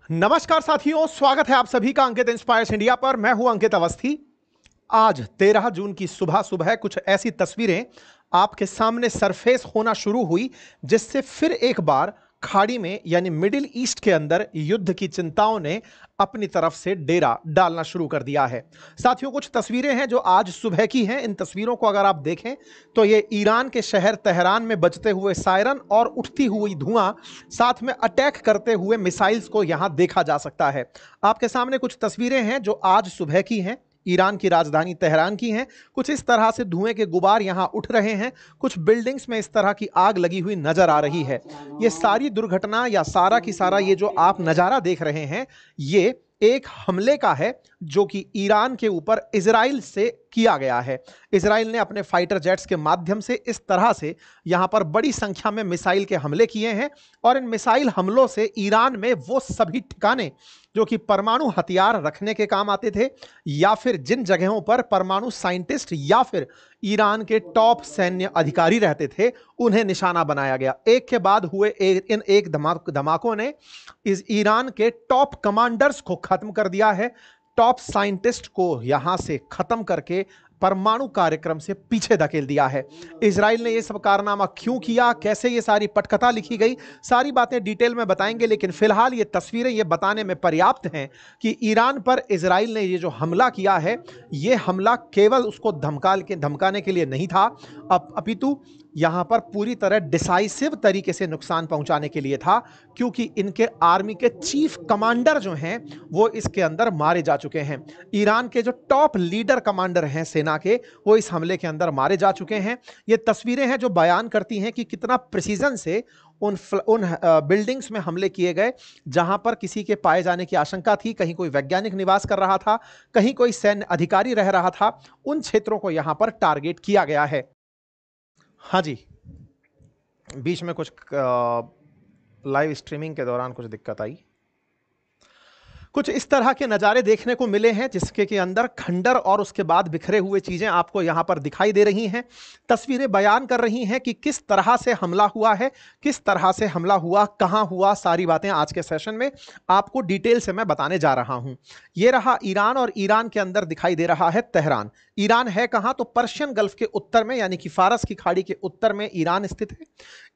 नमस्कार साथियों, स्वागत है आप सभी का अंकित इंस्पायर्स इंडिया पर। मैं हूं अंकित अवस्थी। आज 13 जून की सुबह सुबह कुछ ऐसी तस्वीरें आपके सामने सरफेस होना शुरू हुई जिससे फिर एक बार खाड़ी में यानी मिडिल ईस्ट के अंदर युद्ध की चिंताओं ने अपनी तरफ से डेरा डालना शुरू कर दिया है। साथियों, कुछ तस्वीरें हैं जो आज सुबह की हैं। इन तस्वीरों को अगर आप देखें तो ये ईरान के शहर तेहरान में बजते हुए सायरन और उठती हुई धुआं, साथ में अटैक करते हुए मिसाइल्स को यहां देखा जा सकता है। आपके सामने कुछ तस्वीरें हैं जो आज सुबह की हैं, ईरान की राजधानी तेहरान की हैं। कुछ इस तरह से धुएं के गुबार यहां उठ रहे हैं, कुछ बिल्डिंग्स में इस तरह की आग लगी हुई नजर आ रही है। ये सारी दुर्घटना या सारा की सारा ये जो आप नजारा देख रहे हैं, ये एक हमले का है जो कि ईरान के ऊपर इजराइल से किया गया है। इजराइल ने अपने फाइटर जेट्स के माध्यम से इस तरह से यहां पर बड़ी संख्या में मिसाइल के हमले किए हैं और इन मिसाइल हमलों से ईरान में वो सभी ठिकाने जो कि परमाणु हथियार रखने के काम आते थे या फिर जिन जगहों पर परमाणु साइंटिस्ट या फिर ईरान के टॉप सैन्य अधिकारी रहते थे, उन्हें निशाना बनाया गया। एक के बाद हुए इन एक धमाकों ने इस ईरान के टॉप कमांडर्स को खत्म कर दिया है, टॉप साइंटिस्ट को यहां से खत्म करके परमाणु कार्यक्रम से पीछे धकेल दिया है। इजराइल ने यह सब कारनामा क्यों किया, कैसे ये सारी पटकथा लिखी गई, सारी बातें डिटेल में बताएंगे। लेकिन फिलहाल ये तस्वीरें ये बताने में पर्याप्त हैं कि ईरान पर इजराइल ने ये जो हमला किया है, ये हमला केवल उसको धमकाने के लिए नहीं था, अपितु यहां पर पूरी तरह डिसाइसिव तरीके से नुकसान पहुंचाने के लिए था, क्योंकि इनके आर्मी के चीफ कमांडर जो हैं वो इसके अंदर मारे जा चुके हैं। ईरान के जो टॉप लीडर कमांडर हैं सेना के, वो इस हमले के अंदर मारे जा चुके हैं। ये तस्वीरें हैं जो बयान करती हैं कि कितना प्रिसीजन से उन बिल्डिंग्स में हमले किए गए जहां पर किसी के पाए जाने की आशंका थी। कहीं कोई वैज्ञानिक निवास कर रहा था, कहीं कोई सैन्य अधिकारी रह रहा था। उन क्षेत्रों को यहां पर टारगेट किया गया है। हाँ जी, बीच में कुछ लाइव स्ट्रीमिंग के दौरान कुछ दिक्कत आई। कुछ इस तरह के नज़ारे देखने को मिले हैं जिसके के अंदर खंडर और उसके बाद बिखरे हुए चीज़ें आपको यहाँ पर दिखाई दे रही हैं। तस्वीरें बयान कर रही हैं कि किस तरह से हमला हुआ है, किस तरह से हमला हुआ, कहाँ हुआ, सारी बातें आज के सेशन में आपको डिटेल से मैं बताने जा रहा हूँ। ये रहा ईरान और ईरान के अंदर दिखाई दे रहा है तेहरान। ईरान है कहाँ? तो पर्शियन गल्फ के उत्तर में, यानी कि फारस की खाड़ी के उत्तर में ईरान स्थित है।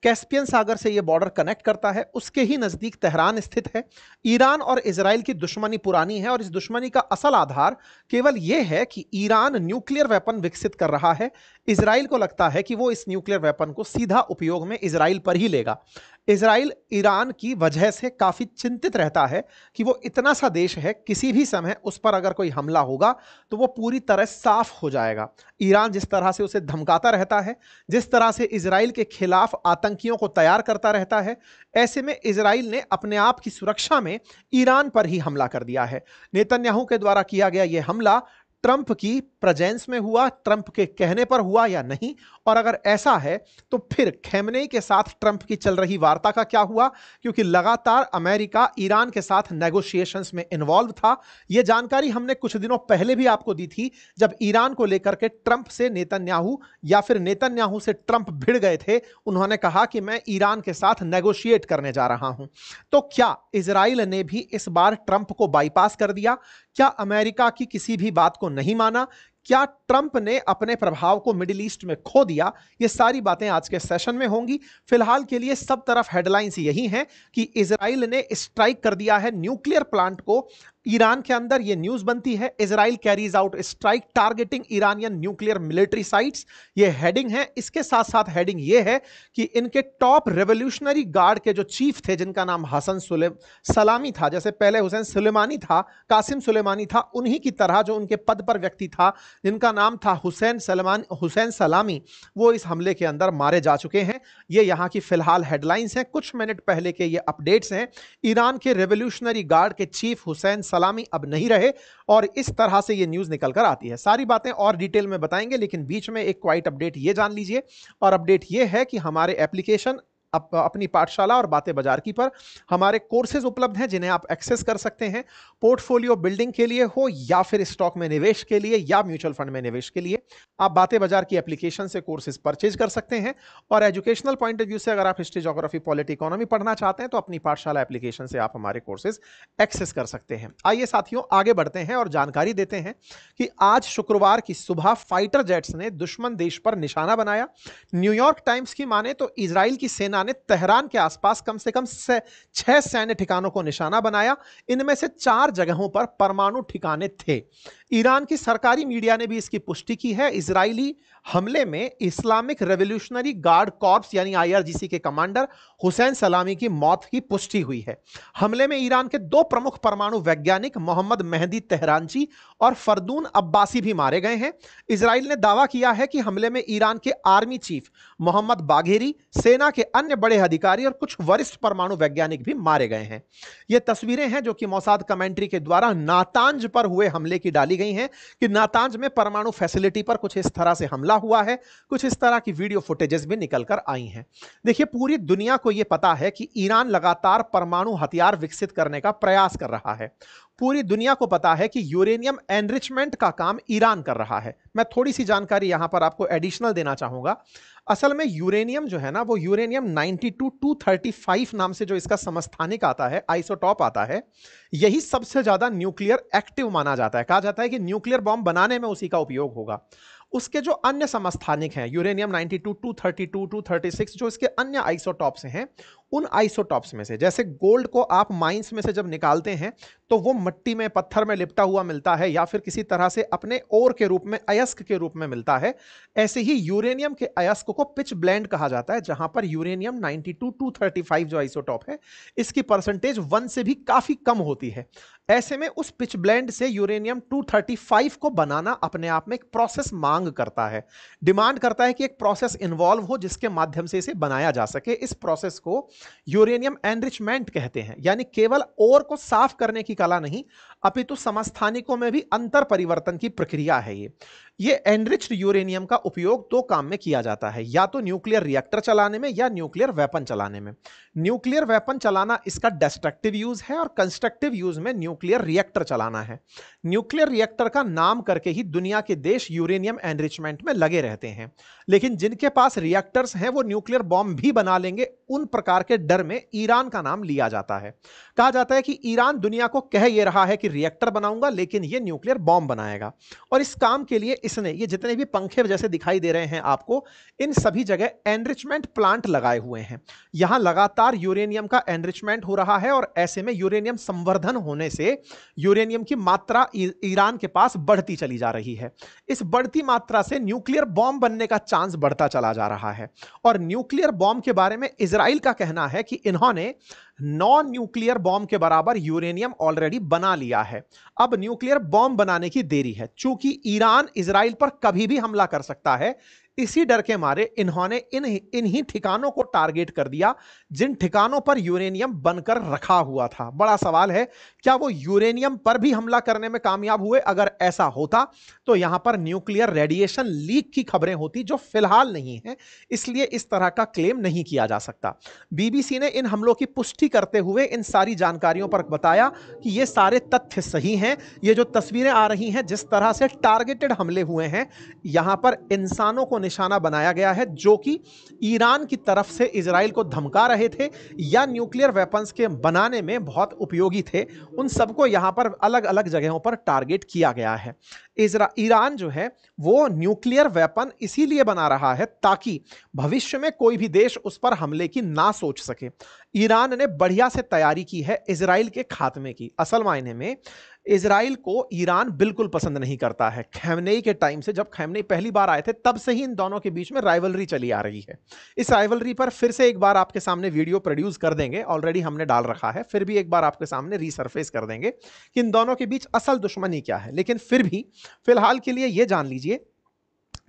कैस्पियन सागर से यह बॉर्डर कनेक्ट करता है, उसके ही नज़दीक तेहरान स्थित है। ईरान और इजराइल की दुश्मनी पुरानी है और इस दुश्मनी का असल आधार केवल यह है कि ईरान न्यूक्लियर वेपन विकसित कर रहा है। इजराइल को लगता है कि वो इस न्यूक्लियर वेपन को सीधा उपयोग में इजराइल पर ही लेगा। इजराइल ईरान की वजह से काफी चिंतित रहता है कि वो इतना सा देश है, किसी भी समय उस पर अगर कोई हमला होगा तो वो पूरी तरह साफ हो जाएगा। ईरान जिस तरह से उसे धमकाता रहता है, जिस तरह से इजराइल के खिलाफ आतंकियों को तैयार करता रहता है, ऐसे में इजराइल ने अपने आप की सुरक्षा में ईरान पर ही हमला कर दिया है। नेतन्याहू के द्वारा किया गया यह हमला ट्रंप की प्रेजेंस में हुआ, ट्रंप के कहने पर हुआ या नहीं, और अगर ऐसा है तो फिर खेमनेई के साथ ट्रंप की चल रही वार्ता का क्या हुआ, क्योंकि लगातार अमेरिका ईरान के साथ नेगोशिएशंस में इन्वॉल्व था। यह जानकारी हमने कुछ दिनों पहले भी आपको दी थी, जब ईरान को लेकर के ट्रंप से नेतन्याहू या फिर नेतन्याहू से ट्रंप भिड़ गए थे। उन्होंने कहा कि मैं ईरान के साथ नेगोशिएट करने जा रहा हूं। तो क्या इजराइल ने भी इस बार ट्रंप को बाईपास कर दिया? क्या अमेरिका की किसी भी बात को नहीं माना? क्या ट्रंप ने अपने प्रभाव को मिडिल ईस्ट में खो दिया? ये सारी बातें आज के सेशन में होंगी। फिलहाल के लिए सब तरफ हेडलाइंस यही हैं कि इजराइल ने स्ट्राइक कर दिया है न्यूक्लियर प्लांट को ईरान के अंदर। ये न्यूज बनती है, Israel carries out strike targeting Iranian nuclear military sites. ये हेडिंग है। इसके साथ साथ हेडिंग ये है कि इनके टॉप रेवोल्यूशनरी गार्ड के जो चीफ थे, जिनका नाम हसन सलामी था, जैसे पहले हुसैन सुलेमानी था, कासिम सुलेमानी था, उन्हीं की तरह जो उनके पद पर व्यक्ति था जिनका नाम था हुसैन सलामी, वो इस हमले के अंदर मारे जा चुके हैं। ये यहाँ की फिलहाल हेडलाइंस हैं, कुछ मिनट पहले के ये अपडेट्स हैं। ईरान के रेवोल्यूशनरी गार्ड के चीफ हुसैन सलामी अब नहीं रहे और इस तरह से ये न्यूज़ निकल कर आती है। सारी बातें और डिटेल में बताएंगे, लेकिन बीच में एक क्वाइट अपडेट ये जान लीजिए। और अपडेट ये है कि हमारे एप्लीकेशन अपनी पाठशाला और बातें बाजार की पर हमारे कोर्सेज उपलब्ध हैं जिन्हें आप एक्सेस कर सकते हैं, पोर्टफोलियो बिल्डिंग के लिए हो या फिर स्टॉक में निवेश के लिए या म्यूचुअल फंड में निवेश के लिए। आप बातें बाजार की एप्लीकेशन से कोर्सेज परचेज कर सकते हैं। और एजुकेशनल पॉइंट ऑफ व्यू से अगर आप हिस्ट्री, ज्योग्राफी, पॉलिटी, इकोनॉमी पढ़ना चाहते हैं तो अपनी पाठशाला एप्लीकेशन से आप हमारे कोर्सेज एक्सेस कर सकते हैं। आइए साथियों आगे बढ़ते हैं और जानकारी देते हैं कि आज शुक्रवार की सुबह फाइटर जेट्स ने दुश्मन देश पर निशाना बनाया। न्यूयॉर्क टाइम्स की माने तो इजराइल की सेना ने तेहरान के आसपास कम से कम 6 सैन्य ठिकानों को निशाना बनाया। इनमें से 4 जगहों पर परमाणु ठिकाने थे। ईरान की सरकारी मीडिया ने भी इसकी पुष्टि की है। इजरायली हमले में इस्लामिक रेवोल्यूशनरी गार्ड कॉर्प्स यानी आईआरजीसी के कमांडर हुसैन सलामी की मौत की पुष्टि हुई है। हमले में ईरान के 2 प्रमुख परमाणु वैज्ञानिक मोहम्मद मेहदी तेहरानची और फरदून अब्बासी भी मारे गए हैं। इजराइल ने दावा किया है कि हमले में ईरान के आर्मी चीफ मोहम्मद बाघेरी, सेना के अन्य बड़े अधिकारी और कुछ वरिष्ठ परमाणु वैज्ञानिक भी मारे गए हैं। ये तस्वीरें हैं जो कि मोसाद कमेंट्री के द्वारा नातांज पर हुए हमले की डाली गई हैं कि नातांज में परमाणु फैसिलिटी पर कुछ इस तरह से हमला हुआ है। कुछ इस तरह की वीडियो फुटेजेस भी निकलकर आई हैं। देखिए, पूरी दुनिया को यह पता है कि ईरान लगातार परमाणु हथियार विकसित करने का प्रयास कर रहा है। पूरी दुनिया को पता है कि यूरेनियम एनरिचमेंट का काम ईरान कर रहा है। मैं थोड़ी सी जानकारी यहां पर आपको एडिशनल देना चाहूंगा। असल में यूरेनियम जो है ना, वो यूरेनियम 92-235 नाम से जो इसका समस्थानिक आता है, आइसोटॉप आता है, यही सबसे ज्यादा न्यूक्लियर एक्टिव माना जाता है। कहा जाता है कि न्यूक्लियर बॉम्ब बनाने में उसी का उपयोग होगा। उसके जो अन्य समस्थानिक हैं, यूरेनियम 92, 232, 236, जो इसके अन्य आइसोटॉप्स हैं, उन आइसोटॉप्स में से जैसे गोल्ड को आप माइंस में से जब निकालते हैं तो वो मिट्टी में, पत्थर में लिपटा हुआ मिलता है या फिर किसी तरह से अपने ओर के रूप में, अयस्क के रूप में मिलता है। ऐसे ही यूरेनियम के अयस्क को पिच ब्लेंड कहा जाता है, जहां पर यूरेनियम 92, 235 जो आइसोटॉप है, इसकी परसेंटेज 1 से भी काफी कम होती है। ऐसे में उस पिच ब्लेंड से यूरेनियम 235 को बनाना अपने आप में एक प्रोसेस मांग करता है, डिमांड करता है कि एक प्रोसेस इन्वॉल्व हो जिसके माध्यम से इसे बनाया जा सके। इस प्रोसेस को यूरेनियम एनरिचमेंट कहते हैं, यानी केवल ओर को साफ करने की कला नहीं, अपितु समस्थानिकों में भी अंतर परिवर्तन की प्रक्रिया है। ये एनरिच्ड यूरेनियम का उपयोग 2 काम में किया जाता है, या तो न्यूक्लियर रिएक्टर चलाने में या न्यूक्लियर वेपन चलाने में। न्यूक्लियर वेपन चलाना इसका डिस्ट्रक्टिव यूज है और कंस्ट्रक्टिव यूज में न्यूक्लियर रिएक्टर चलाना है। न्यूक्लियर रिएक्टर का नाम करके ही दुनिया के देश यूरेनियम एनरिचमेंट में लगे रहते हैं, लेकिन जिनके पास रिएक्टर्स हैं वो न्यूक्लियर बॉम्ब भी बना लेंगे। उन प्रकार के डर में ईरान का नाम लिया जाता है। कहा जाता है कि ईरान दुनिया को कह ये रहा है कि रिएक्टर बनाऊंगा, लेकिन ये न्यूक्लियर बॉम्ब बनाएगा। और इस काम के लिए इसने ये जितने भी पंखे जैसे दिखाई दे रहे हैं आपको, इन सभी जगह एनरिचमेंट प्लांट लगाए हुए हैं। यहां लगातार यूरेनियम का एनरिचमेंट हो रहा है और ऐसे में यूरेनियम संवर्धन होने से यूरेनियम की मात्रा ईरान के पास बढ़ती चली जा रही है। इस बढ़ती मात्रा से न्यूक्लियर बॉम्ब बनने का चांस बढ़ता चला जा रहा है। और न्यूक्लियर बॉम्ब के बारे में इजराइल का कहना है कि इन्होंने नॉन न्यूक्लियर बॉम्ब के बराबर यूरेनियम ऑलरेडी बना लिया है। अब न्यूक्लियर बॉम्ब बनाने की देरी है। चूंकि ईरान इजराइल पर कभी भी हमला कर सकता है, इसी डर के मारे इन्होंने इन्हीं ठिकानों को टारगेट कर दिया जिन ठिकानों पर यूरेनियम बनकर रखा हुआ था। बड़ा सवाल है, क्या वो यूरेनियम पर भी हमला करने में कामयाब हुए? अगर ऐसा होता तो यहां पर न्यूक्लियर रेडिएशन लीक की खबरें होती, जो फिलहाल नहीं है, इसलिए इस तरह का क्लेम नहीं किया जा सकता। बीबीसी ने इन हमलों की पुष्टि करते हुए इन सारी जानकारियों पर बताया कि ये सारे तथ्य सही हैं। ये जो तस्वीरें आ रही हैं, जिस तरह से टारगेटेड हमले हुए हैं, यहां पर इंसानों को निशाना बनाया गया है जो कि ईरान की तरफ से इजराइल को धमका रहे थे या न्यूक्लियर वेपन्स के बनाने में बहुत उपयोगी थे। उन सबको यहां पर अलग अलग जगहों पर टारगेट किया गया है। ईरान जो है वो न्यूक्लियर वेपन इसीलिए बना रहा है ताकि भविष्य में कोई भी देश उस पर हमले की ना सोच सके। ईरान ने बढ़िया से तैयारी की है इजराइल के खात्मे की। असल मायने में इजराइल को ईरान बिल्कुल पसंद नहीं करता है। खैमनेई के टाइम से, जब खैमनेई पहली बार आए थे, तब से ही इन दोनों के बीच में राइवलरी चली आ रही है। इस राइवलरी पर फिर से एक बार आपके सामने वीडियो प्रोड्यूस कर देंगे, ऑलरेडी हमने डाल रखा है, फिर भी एक बार आपके सामने रीसरफेस कर देंगे कि इन दोनों के बीच असल दुश्मनी क्या है। लेकिन फिर भी फिलहाल के लिए यह जान लीजिए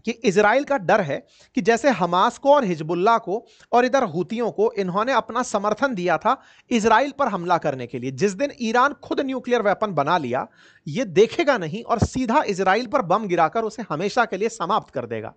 कि इजराइल का डर है कि जैसे हमास को और हिजबुल्लाह को और इधर हूतियों को इन्होंने अपना समर्थन दिया था इजराइल पर हमला करने के लिए, जिस दिन ईरान खुद न्यूक्लियर वेपन बना लिया, ये देखेगा नहीं और सीधा इजराइल पर बम गिराकर उसे हमेशा के लिए समाप्त कर देगा।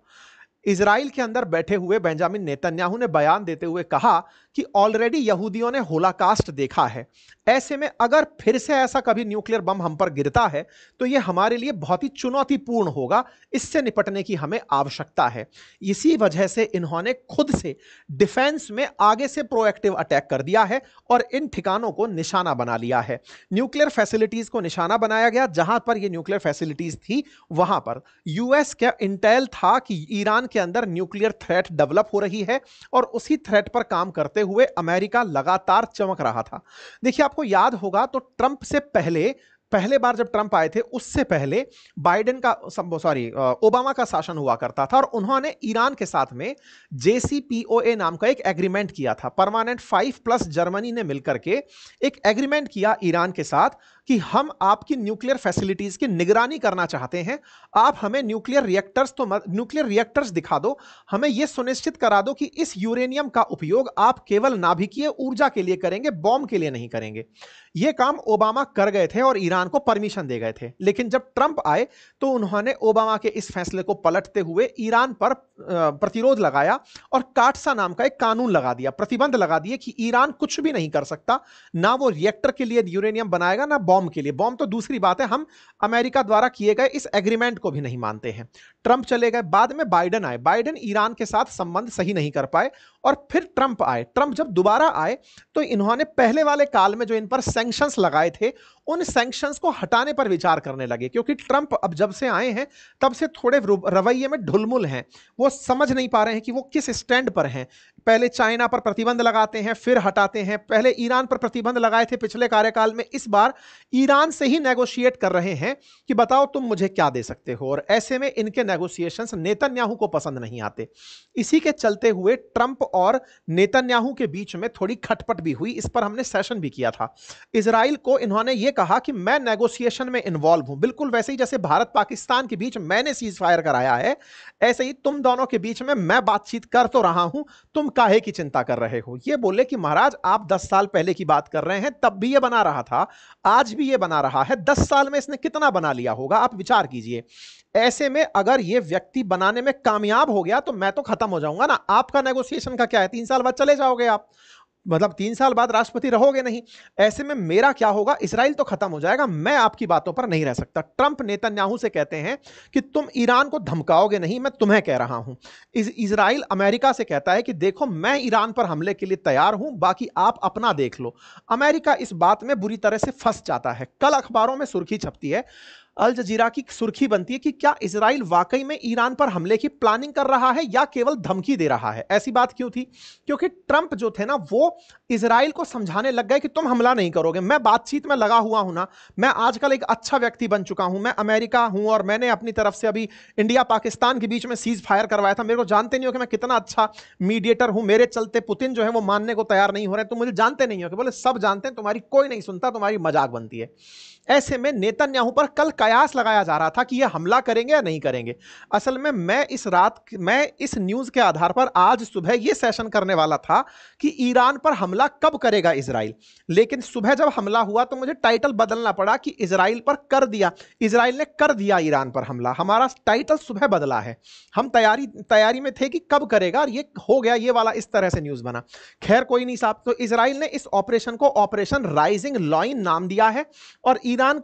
इजराइल के अंदर बैठे हुए बेंजामिन नेतन्याहू ने बयान देते हुए कहा कि ऑलरेडी यहूदियों ने होलाकास्ट देखा है, ऐसे में अगर फिर से ऐसा कभी न्यूक्लियर बम हम पर गिरता है तो यह हमारे लिए बहुत ही चुनौतीपूर्ण होगा, इससे निपटने की हमें आवश्यकता है। इसी वजह से इन्होंने खुद से डिफेंस में आगे से प्रोएक्टिव अटैक कर दिया है और इन ठिकानों को निशाना बना लिया है। न्यूक्लियर फैसिलिटीज को निशाना बनाया गया, जहां पर यह न्यूक्लियर फैसिलिटीज थी वहां पर यूएस का इंटेल था कि ईरान के अंदर न्यूक्लियर थ्रेट डेवलप हो रही है और उसी थ्रेट पर काम करते हुए अमेरिका लगातार चमक रहा था। देखिए, आपको याद होगा तो ट्रंप से पहले बार जब ट्रंप आए थे उससे पहले बाइडेन का ओबामा का शासन हुआ करता था और उन्होंने ईरान के साथ में JCPOA नाम का एक एग्रीमेंट किया था। परमानेंट 5 प्लस जर्मनी ने मिलकर के एक एग्रीमेंट किया ईरान के साथ कि हम आपकी न्यूक्लियर फैसिलिटीज की निगरानी करना चाहते हैं, आप हमें न्यूक्लियर रिएक्टर्स दिखा दो, हमें यह सुनिश्चित करा दो कि इस यूरेनियम का उपयोग आप केवल नाभिकीय ऊर्जा के लिए करेंगे, बॉम्ब के लिए नहीं करेंगे। यह काम ओबामा कर गए थे और ईरान को परमिशन दे गए थे, लेकिन जब ट्रंप आए तो उन्होंने ओबामा के इस फैसले को पलटते हुए ईरान पर प्रतिरोध लगाया और काटसा नाम का एक कानून लगा दिया, प्रतिबंध लगा दिए कि ईरान कुछ भी नहीं कर सकता, ना वो रिएक्टर के लिए यूरेनियम बनाएगा ना बॉम्ब के लिए। बॉम्ब तो दूसरी बात है, हम अमेरिका द्वारा किए गए इस एग्रीमेंट को भी नहीं मानते हैं। ट्रंप चले गए, बाद में बाइडेन आए, बाइडेन ईरान के साथ संबंध सही नहीं कर पाए और फिर ट्रंप आए। ट्रंप जब दोबारा आए तो इन्होंने पहले वाले काल में जो इन पर सैंक्शंस लगाए थे उन सैंक्शंस को हटाने पर विचार करने लगे, क्योंकि ट्रंप अब जब से आए हैं तब से थोड़े रवैये में ढुलमुल हैं, वो समझ नहीं पा रहे हैं कि वो किस स्टैंड पर हैं। पहले चाइना पर प्रतिबंध लगाते हैं फिर हटाते हैं, पहले ईरान पर प्रतिबंध लगाए थे पिछले कार्यकाल में, इस बार ईरान से ही नेगोशिएट कर रहे हैं कि बताओ तुम मुझे क्या दे सकते हो, और ऐसे में इनके नेगोशिएशंस नेतन्याहू को पसंद नहीं आते। इसी के चलते हुए ट्रंप और नेतन्याहू के बीच में थोड़ी खटपट भी हुई, इस पर हमने सेशन भी किया था। इजराइल को इन्होंने यह कहा कि मैं नेगोशिएशन में इन्वॉल्व हूं, बिल्कुल वैसे ही जैसे भारत पाकिस्तान के बीच मैंने सीज फायर कराया है, ऐसे ही तुम दोनों के बीच में मैं बातचीत कर तो रहा हूं, तुम काहे की चिंता कर रहे हो। यह बोले कि महाराज आप 10 साल पहले की बात कर रहे हैं, तब भी यह बना रहा था, आज भी यह बना रहा है, 10 साल में इसने कितना बना लिया होगा, आप विचार कीजिए। ऐसे में अगर यह व्यक्ति बनाने में कामयाब हो गया तो मैं तो खत्म हो जाऊंगा ना, आपका नेगोशिएशन का क्या है, 3 साल बाद चले जाओगे आप, मतलब 3 साल बाद राष्ट्रपति रहोगे नहीं, ऐसे में मेरा क्या होगा, इजराइल तो खत्म हो जाएगा, मैं आपकी बातों पर नहीं रह सकता। ट्रंप नेतन्याहू से कहते हैं कि तुम ईरान को धमकाओगे नहीं, मैं तुम्हें कह रहा हूं। इजराइल अमेरिका से कहता है कि देखो मैं ईरान पर हमले के लिए तैयार हूं, बाकी आप अपना देख लो। अमेरिका इस बात में बुरी तरह से फंस जाता है। कल अखबारों में सुर्खी छपती है, अल जजीरा की सुर्खी बनती है कि क्या इजराइल वाकई में ईरान पर हमले की प्लानिंग कर रहा है या केवल धमकी दे रहा है। ऐसी बात क्यों थी, क्योंकि ट्रंप जो थे ना वो इजराइल को समझाने लग गए कि तुम हमला नहीं करोगे, मैं बातचीत में लगा हुआ हूं ना, मैं आजकल एक अच्छा व्यक्ति बन चुका हूं, मैं अमेरिका हूं और मैंने अपनी तरफ से अभी इंडिया पाकिस्तान के बीच में सीज फायर करवाया था, मेरे को जानते नहीं हो कि मैं कितना अच्छा मीडिएटर हूं, मेरे चलते पुतिन जो है वो मानने को तैयार नहीं हो रहे, तुम मुझे जानते नहीं हो कि, बोले सब जानते हैं, तुम्हारी कोई नहीं सुनता, तुम्हारी मजाक बनती है। ऐसे में नेतन्याहू पर कल कयास लगाया जा रहा था कि यह हमला करेंगे या नहीं करेंगे। असल में मैं इस न्यूज के आधार पर आज सुबह यह सेशन करने वाला था कि ईरान पर हमला कब करेगा इजराइल, लेकिन सुबह जब हमला हुआ तो मुझे टाइटल बदलना पड़ा कि इजराइल पर कर दिया, इजराइल ने कर दिया ईरान पर हमला। हमारा टाइटल सुबह बदला है, हम तैयारी में थे कि कब करेगा और ये हो गया, ये वाला इस तरह से न्यूज बना। खैर कोई नहीं साहब, तो इजराइल ने इस ऑपरेशन को ऑपरेशन राइजिंग लॉइन नाम दिया है और ईरान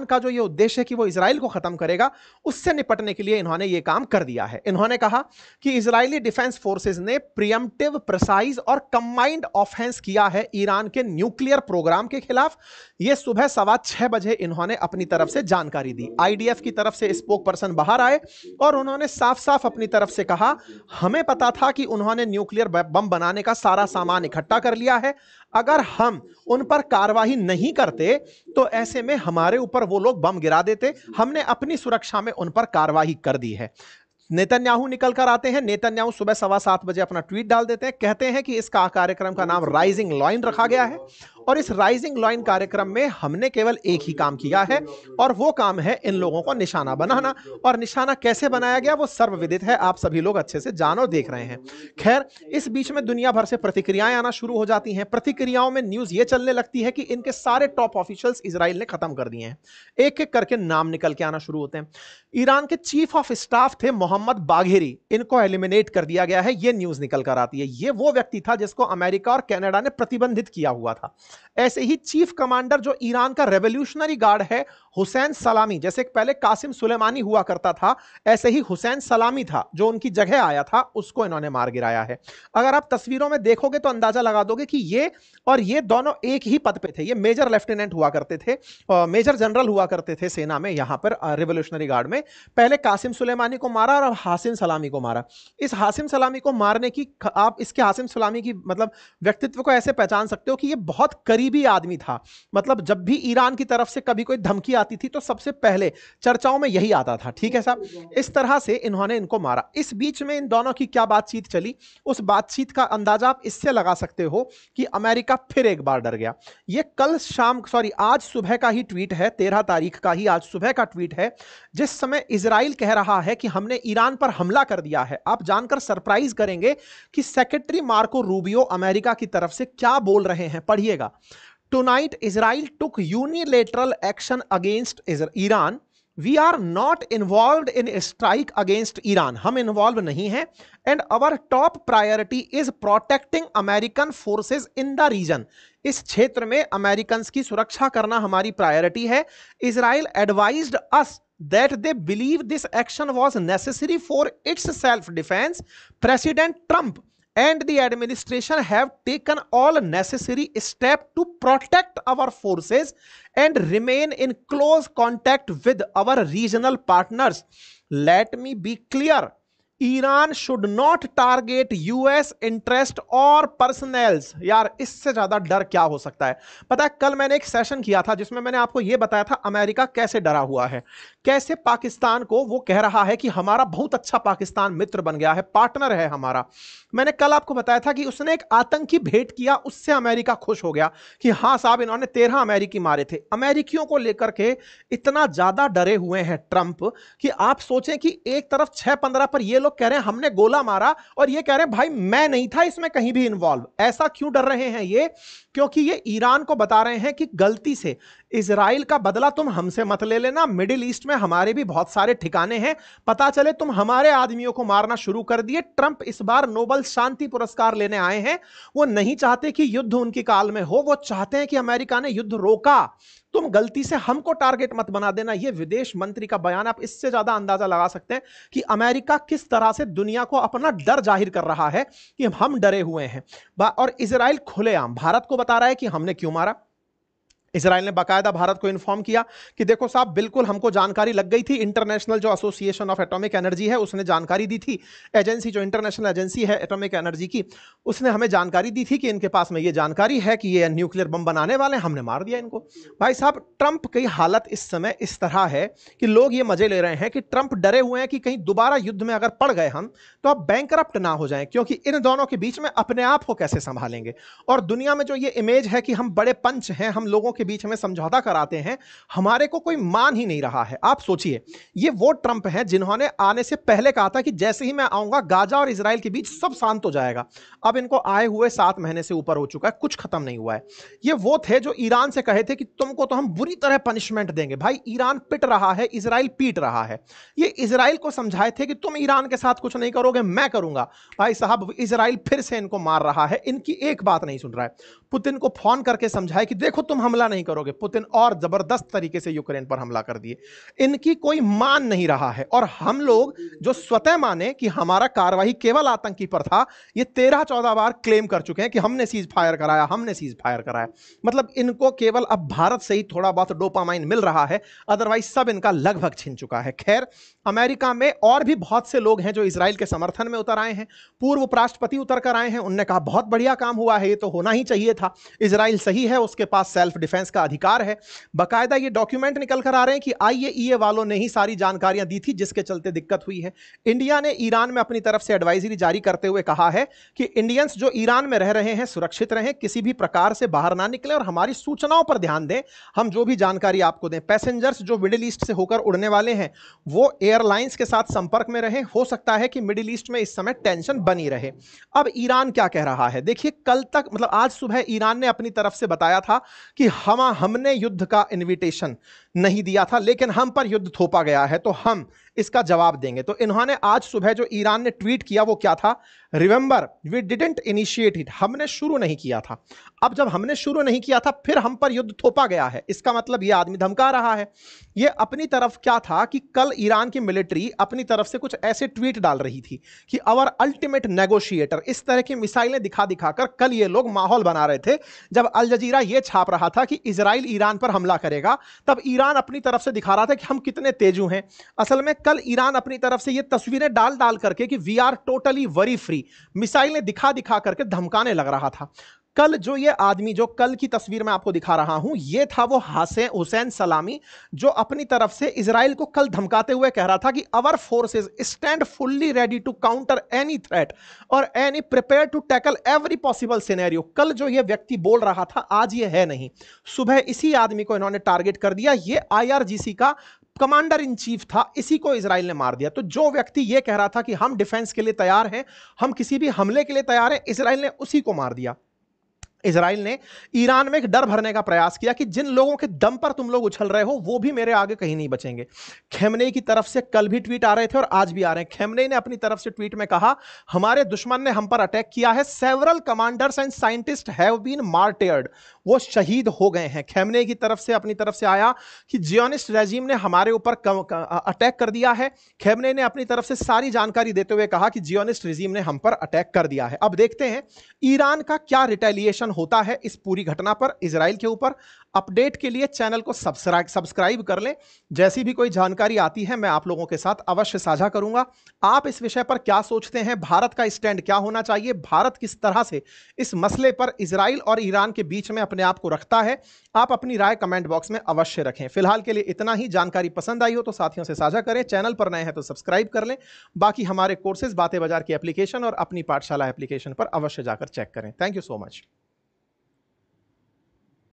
का जो ये उद्देश्य है कि वो इजराइल को खत्म करेगा, उससे निपटने के लिए इन्होंने ये काम कर दिया है। इन्होंने कहा कि इजरायली डिफेंस फोर्सेस ने प्रीएम्प्टिव, प्रिसाइज और कंबाइंड ऑफेंस किया है ईरान के न्यूक्लियर प्रोग्राम के खिलाफ। ये सुबह 6:15 बजे इन्होंने अपनी तरफ से जानकारी दी। आईडीएफ की तरफ से स्पोक पर्सन बाहर आए और उन्होंने साफ साफ अपनी तरफ से कहा, हमें पता था कि उन्होंने न्यूक्लियर बम बनाने का सारा सामान इकट्ठा कर लिया है, अगर हम उन पर कार्रवाई नहीं करते तो ऐसे में हमारे ऊपर वो लोग बम गिरा देते, हमने अपनी सुरक्षा में उन पर कार्रवाई कर दी है। नेतन्याहू निकल कर आते हैं, नेतन्याहू सुबह 7:15 बजे अपना ट्वीट डाल देते हैं, कहते हैं कि इसका कार्यक्रम का नाम राइजिंग लॉइन रखा गया है और इस राइजिंग लायन कार्यक्रम में हमने केवल एक ही काम किया है, और वो काम है इन लोगों को निशाना बनाना। और निशाना कैसे बनाया गया वो सर्वविदित है, आप सभी लोग अच्छे से जानो देख रहे हैं। खैर, इस बीच में दुनिया भर से प्रतिक्रियाएं आना शुरू हो जाती हैं। प्रतिक्रियाओं में न्यूज ये चलने लगती है कि इनके सारे टॉप ऑफिशियल्स इजराइल ने खत्म कर दिए हैं। एक एक करके नाम निकल के आना शुरू होते हैं। ईरान के चीफ ऑफ स्टाफ थे मोहम्मद बाघेरी, इनको एलिमिनेट कर दिया गया है, ये न्यूज निकल कर आती है। ये वो व्यक्ति था जिसको अमेरिका और कनाडा ने प्रतिबंधित किया हुआ था। ऐसे ही चीफ कमांडर जो ईरान का रेवोल्यूशनरी गार्ड है हुसैन सलामी, जैसे पहले कासिम सुलेमानी हुआ करता था, ऐसे ही हुसैन सलामी था जो उनकी जगह आया था, उसको इन्होंने मार गिराया है। अगर आप तस्वीरों में देखोगे तो अंदाजा लगा दोगे कि ये और ये दोनों एक ही पद पे थे। ये मेजर लेफ्टिनेंट हुआ करते थे, मेजर जनरल हुआ करते थे सेना में, यहां पर रेवोल्यूशनरी गार्ड में। पहले कासिम सुलेमानी को मारा और अब हासिम सलामी को मारा। इस हासिम सलामी को मारने की, आप इसके हासिम सलामी की मतलब व्यक्तित्व को ऐसे पहचान सकते हो कि ये बहुत करीबी आदमी था। मतलब जब भी ईरान की तरफ से कभी कोई धमकी आती थी तो सबसे पहले चर्चाओं में यही आता था, ठीक है साहब। इस तरह से इन्होंने इनको मारा। इस बीच में इन दोनों की क्या बातचीत चली, उस बातचीत का अंदाजा आप इससे लगा सकते हो कि अमेरिका फिर एक बार डर गया। ये कल शाम, सॉरी आज सुबह का ही ट्वीट है, 13 तारीख का ही आज सुबह का ट्वीट है, जिस समय इजराइल कह रहा है कि हमने ईरान पर हमला कर दिया है। आप जानकर सरप्राइज करेंगे कि सेक्रेटरी मार्को रूबियो अमेरिका की तरफ से क्या बोल रहे हैं, पढ़िएगा। Tonight, Israel took unilateral action against Iran. We are not involved in a strike against Iran. हम involved नहीं हैं. And our top priority is protecting American forces in the region. इस क्षेत्र में अमेरिकन्स की सुरक्षा करना हमारी प्रायोरिटी है. Israel advised us that they believe this action was necessary for its self-defense. President Trump and the administration have taken all necessary steps to protect our forces and remain in close contact with our regional partners. Let me be clear. Iran should not target US interest और personnels. यार इससे ज्यादा डर क्या हो सकता है। पता है, कल मैंने एक सेशन किया था जिसमें मैंने आपको यह बताया था अमेरिका कैसे डरा हुआ है, कैसे पाकिस्तान को वो कह रहा है कि हमारा बहुत अच्छा पाकिस्तान मित्र बन गया है, पार्टनर है हमारा। मैंने कल आपको बताया था कि उसने एक आतंकी भेंट किया, उससे अमेरिका खुश हो गया कि हां साहब इन्होंने 13 अमेरिकी मारे थे। अमेरिकियों को लेकर के इतना ज्यादा डरे हुए हैं ट्रंप कि आप सोचें कि एक तरफ 6-15 पर ये लोग कह रहे हैं हमने गोला मारा और ये कह रहे हैं भाई मैं नहीं था इसमें कहीं भी इन्वॉल्व। ऐसा क्यों डर रहे हैं ये? क्योंकि ये ईरान को बता रहे हैं कि गलती से इजराइल का बदला तुम हमसे मत ले लेना, मिडिल ईस्ट में हमारे भी बहुत सारे ठिकाने हैं, पता चले तुम हमारे आदमियों को मारना शुरू कर दिए। ट्रंप इस बार नोबेल शांति पुरस्कार लेने आए हैं। वो नहीं चाहते कि युद्ध उनकी काल में हो, वो चाहते हैं कि अमेरिका ने युद्ध रोका, तुम गलती से हमको टारगेट मत बना देना। ये विदेश मंत्री का बयान। आप इससे ज्यादा अंदाजा लगा सकते हैं कि अमेरिका किस तरह से दुनिया को अपना डर जाहिर कर रहा है कि हम डरे हुए हैं। और इजराइल खुलेआम भारत को बता रहा है कि हमने क्यों मारा। इजराइल ने बाकायदा भारत को इन्फॉर्म किया कि देखो साहब बिल्कुल हमको जानकारी लग गई थी। इंटरनेशनल जो एसोसिएशन ऑफ एटॉमिक एनर्जी है उसने जानकारी दी थी, एजेंसी जो इंटरनेशनल एजेंसी है एटॉमिक एनर्जी की, उसने हमें जानकारी दी थी कि इनके पास में ये जानकारी है कि ये न्यूक्लियर बम बनाने वाले, हमने मार दिया इनको। भाई साहब ट्रंप की हालत इस समय इस तरह है कि लोग ये मजे ले रहे हैं कि ट्रंप डरे हुए हैं कि कहीं दोबारा युद्ध में अगर पड़ गए हम तो अब बैंकरप्ट ना हो जाएं, क्योंकि इन दोनों के बीच में अपने आप को कैसे संभालेंगे। और दुनिया में जो ये इमेज है कि हम बड़े पंच हैं, हम लोगों के बीच में समझौता कराते हैं, हमारे को कोई मान ही नहीं रहा है। आप सोचिए, ये वो ट्रंप हैं जिन्होंने आने से पहले कहा था कि जैसे ही मैं आऊंगा गाजा और इजराइल के बीच सब शांत हो जाएगा। अब इनको आए हुए 7 महीने से ऊपर हो चुका है, कुछ खत्म नहीं हुआ है। ये वो थे जो ईरान से कहे थे कि तुमको तो हम बुरी तरह पनिशमेंट देंगे। भाई ईरान पिट रहा है, इजराइल पीट रहा है। ये इजराइल को समझाए थे कि तुम ईरान के साथ कुछ नहीं करोगे, मैं करूंगा। भाई साहब इजराइल फिर से इनको मार रहा है, इनकी एक बात नहीं सुन रहा है। पुतिन को फोन करके समझाए कि देखो तुम हमला नहीं करोगे, पुतिन और जबरदस्त तरीके से यूक्रेन पर हमला कर दिए। इनकी कोई मान नहीं रहा है। और हम लोग जो स्वतः माने कि हमारा कार्रवाई केवल आतंकी पर था, ये 13-14 बार क्लेम कर चुके हैं कि हमने सीज फायर कराया, हमने सीज फायर कराया। मतलब इनको केवल अब भारत से ही थोड़ा बहुत डोपामाइन मिल रहा है, अदरवाइज सब इनका लगभग छिन चुका है। खैर, अमेरिका में और भी बहुत से लोग हैं जो इजराइल के समर्थन में उतर आए हैं। पूर्व उपराष्ट्रपति उतर कर आए हैं, उनने कहा बहुत बढ़िया काम हुआ है, ये तो होना ही चाहिए था। इजराइल सही है, उसके पास सेल्फ डिफेंस डिफेंस का अधिकार है। बाकायदा ये डॉक्यूमेंट निकल कर आ रहे हैं कि आईएईए वालों ने ही सारी जानकारियां दी थी, जिसके चलते दिक्कत हुई है। इंडिया ने ईरान में अपनी तरफ से एडवाइजरी जारी करते हुए कहा है कि इंडियंस जो ईरान में रह रहे हैं सुरक्षित रहें, किसी भी प्रकार से बाहर ना निकलें और हमारी सूचनाओं पर ध्यान दें, हम जो भी जानकारी आपको दें। पैसेंजर्स जो मिडिल ईस्ट से होकर उड़ने वाले हैं वो एयरलाइंस के साथ संपर्क में रहें, हो सकता है कि मिडिल ईस्ट में इस समय टेंशन बनी रहे। अब ईरान क्या कह रहा है देखिए, कल तक मतलब आज सुबह ईरान ने अपनी तरफ से बताया था कि हमने युद्ध का इनविटेशन नहीं दिया था, लेकिन हम पर युद्ध थोपा गया है तो हम इसका जवाब देंगे। तो इन्होंने आज सुबह जो ईरान ने ट्वीट किया वो क्या था, remember we didn't initiate it, हमने शुरू नहीं किया था। अब जब हमने शुरू नहीं किया था फिर हम पर युद्ध थोपा गया है, इसका मतलब ये आदमी धमका रहा है। ये अपनी तरफ क्या था कि कल ईरान की मिलिट्री अपनी तरफ से कुछ ऐसे ट्वीट डाल रही थी कि आवर अल्टीमेट नेगोशिएटर, इस तरह की मिसाइलें दिखा दिखाकर कल ये लोग माहौल बना रहे थे। जब अल जजीरा ये छाप रहा था कि इजराइल ईरान पर हमला करेगा, तब ईरान अपनी तरफ से दिखा रहा था कि हम कितने तेजू हैं। असल में कल ईरान अपनी तरफ से ये तस्वीरें डाल डाल करके कि we are totally worry free, मिसाइलें दिखा दिखा करके धमकाने लग रहा था। कल जो ये आदमी, जो कल की तस्वीर मैं आपको दिखा रहा हूं, ये था वो हुसैन सलामी, जो अपनी तरफ से इजराइल को कल धमकाते हुए कह रहा था कि our forces stand fully ready to counter any threat और any prepare to tackle every possible scenario. कल जो ये व्यक्ति बोल रहा था आज ये है नहीं। सुबह इसी आदमी को इन्होंने टारगेट कर दिया। ये आईआरजीसी का कमांडर इन चीफ था, इसी को इजराइल ने मार दिया। तो जो व्यक्ति ये कह रहा था कि हम डिफेंस के लिए तैयार हैं, हम किसी भी हमले के लिए तैयार हैं, इजराइल ने उसी को मार दिया। इजराइल ने ईरान में एक डर भरने का प्रयास किया कि जिन लोगों के दम पर तुम लोग उछल रहे हो वो भी मेरे आगे कहीं नहीं बचेंगे। खेमनेई की तरफ से कल भी ट्वीट आ रहे थे और आज भी आ रहे हैं। खेमनेई ने अपनी तरफ से ट्वीट में कहा, हमारे दुश्मन ने हम पर अटैक किया है, several commanders and scientist have been martyred, वो शहीद हो गए हैं। खेमनेई की तरफ से अपनी तरफ से आया कि जियोनिस्ट रेजिम ने हमारे ऊपर अटैक कर दिया है। खेमनेई ने अपनी तरफ से सारी जानकारी देते हुए कहा कि जियोनिस्ट रेजिम ने हम पर अटैक कर दिया है। अब देखते हैं ईरान का क्या रिटेलिएशन होता है इस पूरी घटना पर इजराइल के ऊपर। अपडेट के लिए चैनल को सब्सक्राइब कर लें। जैसी भी कोई जानकारी आती है मैं आप लोगों के साथ अवश्य साझा करूंगा। आप इस विषय पर क्या सोचते हैं, भारत का स्टैंड क्या होना चाहिए, भारत किस तरह से इस मसले पर इजराइल और ईरान के बीच में अपने आप को रखता है, आप अपनी राय कमेंट बॉक्स में अवश्य रखें। फिलहाल के लिए इतना ही। जानकारी पसंद आई हो तो साथियों से साझा करें, चैनल पर नए हैं तो सब्सक्राइब कर लें। बाकी हमारे कोर्सेज बातें बाजार की एप्लीकेशन और अपनी पाठशाला एप्लीकेशन पर अवश्य जाकर चेक करें। Thank you so much.